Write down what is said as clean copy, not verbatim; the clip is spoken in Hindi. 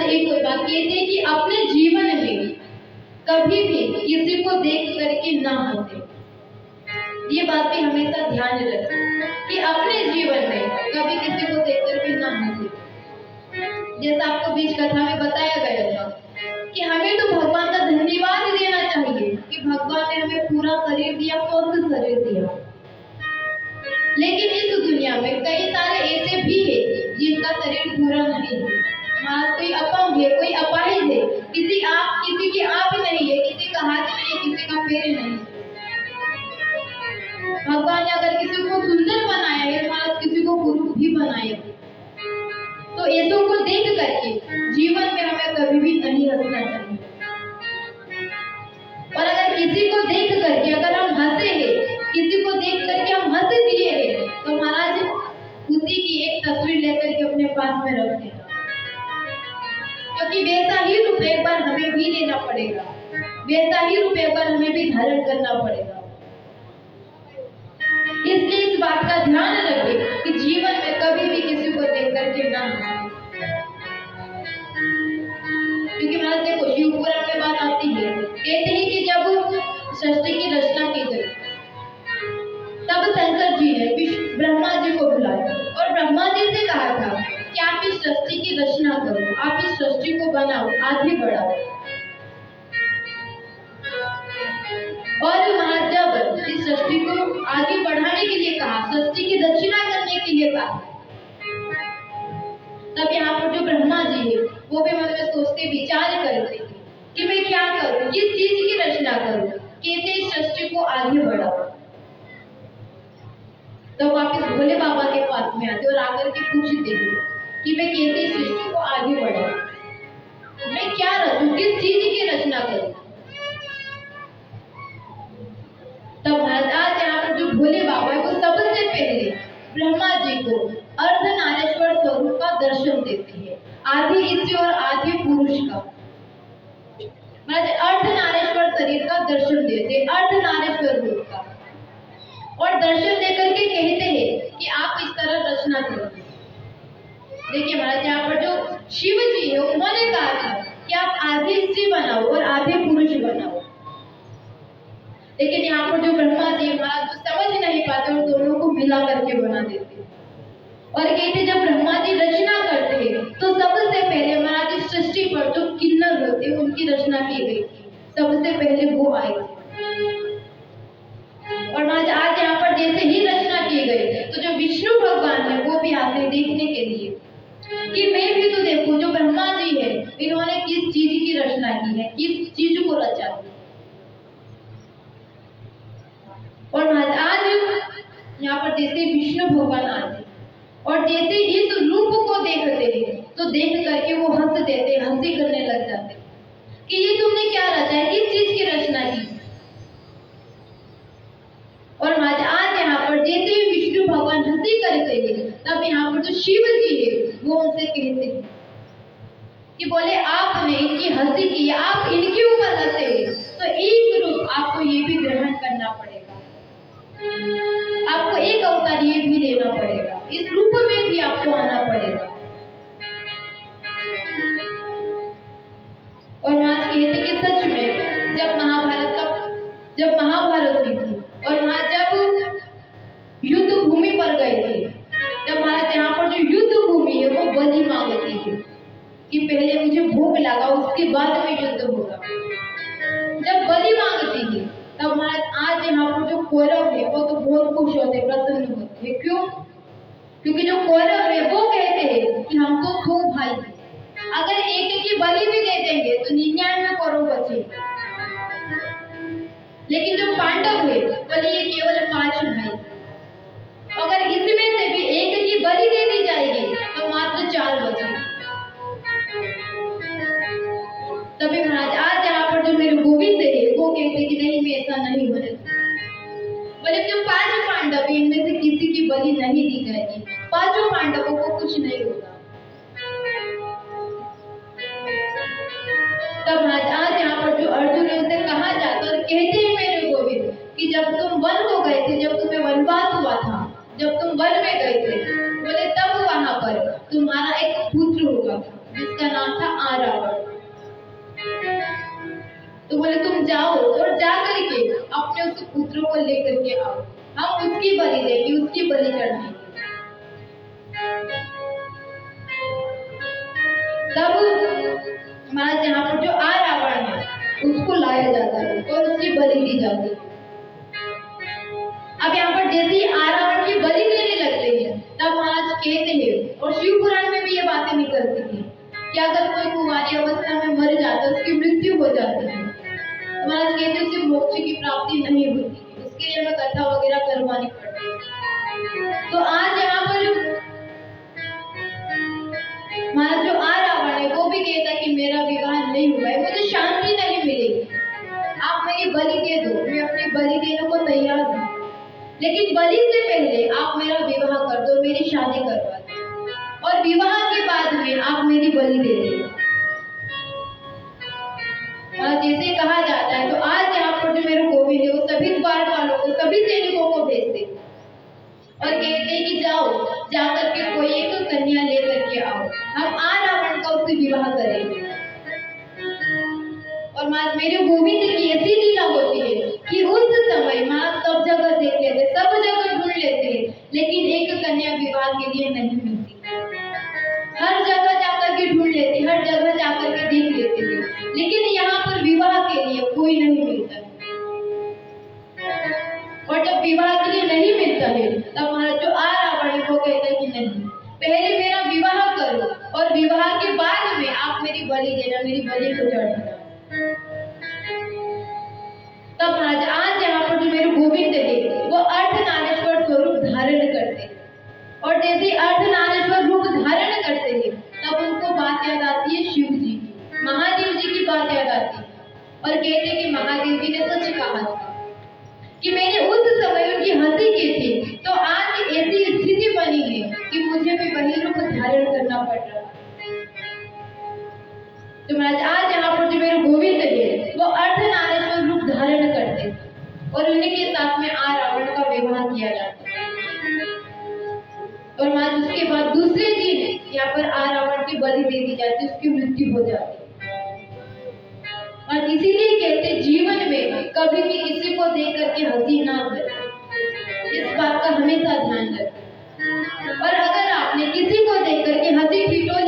एक और बात कहते हैं कि अपने जीवन में कभी भी किसी को देख करके ना हंसे। ये बात भी हमेशा ध्यान रखें कि अपने जीवन में कभी किसी को देख करके ना हंसे। जैसा आपको बीच कथा में बताया गया था कि हमें तो भगवान का धन्यवाद देना चाहिए कि भगवान ने हमें पूरा शरीर दिया, स्वस्थ शरीर दिया। लेकिन इस दुनिया में कई सारे ऐसे भी हैं जिनका शरीर पूरा नहीं है। कोई अपंग है, कोई अपाहिज है, किसी की आंख नहीं है, किसी का हाथ नहीं है, किसी का पैर नहीं है। भगवान ने अगर किसी को सुंदर बनाया है, महाराज किसी को पुरुष भी बनाया है। तो ऐसों को देख करके जीवन में हमें कभी भी नहीं हंसना चाहिए। और अगर किसी को देख करके अगर हम हंसे हैं, किसी को देख करके हम हंस दिए हैं, तो महाराज उसी की एक तस्वीर लेकर के अपने पास में रख देना, क्योंकि वैसा ही रूप एक बार हमें भी लेना पड़ेगा, वैसा ही रूप एक बार हमें भी धारण करना पड़ेगा। इसलिए इस बात का ध्यान रखें कि जीवन में कभी भी किसी को देख करके ना हंसे। क्योंकि महाराज देखो, शिव पुराण में बात आती है, कहते हैं कि जब सृष्टि की रचना की गई तब शंकर जी ने ब्रह्मा जी को बुलाया और ब्रह्मा जी से कहा था कि आप इस सृष्टि की रचना करो, आप इस सृष्टि को बनाओ, आगे बढ़ाओ। और महाराज जब इस सृष्टि को आगे बढ़ाने के लिए कहा, सृष्टि की रचना करने के लिए कहा, तब यहाँ पर जो ब्रह्मा जी है वो भी मन में सोचते विचार करते कि मैं क्या करूं, किस चीज की रचना करूं, कैसे इस सृष्टि को आगे बढ़ाऊं। तो वापस भोले बाबा के पास में आते और आकर के पूछते कि मैं कैसे इस सृष्टि को आगे बढ़ाऊं, मैं क्या रचूं, किस चीज की रचना करूं। तब महाराज आज यहाँ पर जो भोले बाबा है वो सबसे पहले ब्रह्मा जी को अर्धनारेश्वर स्वरूप का दर्शन देते हैं, आधे ईश्वर और आधे पुरुष का। महाराज अर्धनारेश्वर शरीर का दर्शन देते हैं, अर्धनारेश्वर रूप का, और दर्शन देकर के कहते हैं कि आप इस तरह रचना करोगे। देखिए महाराज यहाँ पर जो शिव जी है उन्होंने कहा था कि आप आधे स्त्री बनाओ और आधे पुरुष बनाओ। लेकिन यहाँ पर जो ब्रह्मा जी महाराज जो समझ नहीं पाते उन दोनों को मिला करके बना देते और कहते जब ब्रह्मा जी रचना करते हैं तो सबसे पहले महाराज इस सृष्टि पर जो किन्नर होते हैं उनकी रचना की गई थी, सबसे पहले वो आए। और महाराज आज यहाँ पर जैसे ही रचना की गई तो जो विष्णु भगवान है वो भी आते हैं देखने के लिए कि मैं भी तो देखूं जो ब्रह्मा जी है इन्होंने किस चीज की रचना की है, किस चीज को रचा है। और महाराज आज यहाँ पर जैसे विष्णु भगवान आते और जैसे इस रूप को देखते हैं तो देख करके वो हंस देते, हंसी करने लग जाते कि ये तुमने क्या रचा है, किस चीज की रचना की। और महाराज आज यहाँ पर जैसे ही विष्णु भगवान हंसी करते हैं तब यहाँ पर जो शिव जी है वो उनसे कहते हैं कि बोले आपने इनकी हंसी की, आप इनके ऊपर हंसे तो एक रूप आपको ये भी ग्रहण करना पड़ेगा, आपको एक अवतार ये भी लेना पड़ेगा, इस रूप में भी आपको आना पड़ेगा। और महाराज कहते कि सच में जब महाभारत हुई थी और वहां जब युद्ध भूमि पर गए थे तब महाराज यहाँ पर जो युद्ध भूमि है वो बलि मांगती है कि पहले मुझे भूख लगा उसके बाद में युद्ध होगा। जब बलि मांगती है तब महाराज आज यहाँ पर जो कौरव है वो तो बहुत खुश होते, प्रसन्न होते हैं। क्यों? क्योंकि जो कौरव है वो कहते हैं कि हमको 100 भाई है, अगर एक की बलि भी दे देंगे तो 99 कौरव बचेंगे। लेकिन जो पांडव है बोले ये केवल 5 भाई, अगर इसमें से भी एक की बलि दे दी जाएगी तो मात्र 4 बचेंगे। तभी महाराज आज यहाँ पर जो मेरे गोविंद है वो कहते कि नहीं मैं ऐसा नहीं होने दूंगा। बोले जो 5 पांडव इनमें से किसी की बलि नहीं दी जाएगी, 5 पांडवों को कुछ नहीं होगा। तब महाराज आज यहाँ पर जो अर्जुन है उसे कहा जाता और कहते हैं मेरे गोविंद कि जब तुम वन को गए थे, जब तुम्हें वनवास हुआ था, जब तुम वन में गए थे, बोले तब वहां पर तुम्हारा एक पुत्र होगा, का, जिसका नाम था आरावण। तो बोले तुम जाओ और जा करके अपने उस पुत्र को लेकर के आओ, हम उसकी बलि देंगे, उसकी बलि चढ़ाएंगे। तब महाराज यहाँ पर जो आरावण है उसको लाया जाता है और उसकी बलि दी जाती है। अब यहाँ पर जैसे ही आरावण की बलि देने लगते हैं तब महाराज कहते हैं, और शिव पुराण में भी ये बातें निकलती थी कि अगर कोई कुंवारी अवस्था में मर जाता है, उसकी मृत्यु हो जाती है, तो महाराज कहते हैं उसे मोक्ष की प्राप्ति नहीं होती, उसके लिए हमें कथा वगैरह करवानी पड़ती है। तो आज यहाँ पर महाराज जो आरावण है वो भी कहता है कि मेरा विवाह नहीं हुआ है, मुझे शांति नहीं मिलेगी, आप मेरी बलि दे दो, मैं अपनी बलि देने को तैयार हूँ, लेकिन बलि से पहले आप मेरा विवाह कर दो, मेरी शादी करवा दो, और विवाह के बाद में आप मेरी बलि दे दो। जैसे कहा जाता है, तो आज यहाँ पर जो मेरे गोविंद है वो सभी द्वारपालों को, सभी सैनिकों को भेजते और कहते हैं कि जाओ, जाकर के कोई एक कन्या लेकर के आओ, हम आरावण का उससे विवाह करेंगे। और माँ मेरे गोविंद की ऐसी लीला होती है कि उस समय माँ सब जगह देख लेते, सब जगह ढूंढ लेते हैं, लेकिन एक कन्या विवाह के लिए नहीं मिलती। हर जगह जाकर के ढूंढ लेते, हर जगह जाकर के देख लेते थे, लेकिन यहाँ पर विवाह के लिए कोई नहीं मिलता। और जब विवाह के लिए नहीं मिलता है तब हमारा जो आरावण है वो कहता है कि नहीं, पहले मेरा विवाह करो और विवाह के बाद में आप मेरी बलि देना, मेरी बलि को चढ़ाना। तब महाराज आज यहाँ पर जो मेरे गोविंद थे वो अर्धनारेश्वर स्वरूप धारण करते, और जैसे अर्धनारेश्वर रूप धारण करते हैं तब उनको बात याद आती है शिव जी की, महादेव जी की बात याद आती है, और कहते हैं कि महादेव जी ने सच कहा था कि मैंने उस समय उनकी हंसी की थी, तो आज ऐसी स्थिति बनी है कि मुझे भी वही रूप धारण करना पड़ रहा है। तो महाराज आज यहाँ पर जो मेरे गोविंद है वो अर्धनारेश्वर रूप धारण करते और उन्हीं के साथ में आरावण का विवाह किया जाता है। और महाराज उसके बाद दूसरे दिन यहाँ पर आरावण की बलि दे दी जाती, उसकी मृत्यु हो जाती। और इसीलिए कहते जीवन में कभी भी किसी को देख करके हंसी ना करें, इस बात का हमेशा ध्यान रखें। और अगर आपने किसी को देख करके हंसी ठिठोली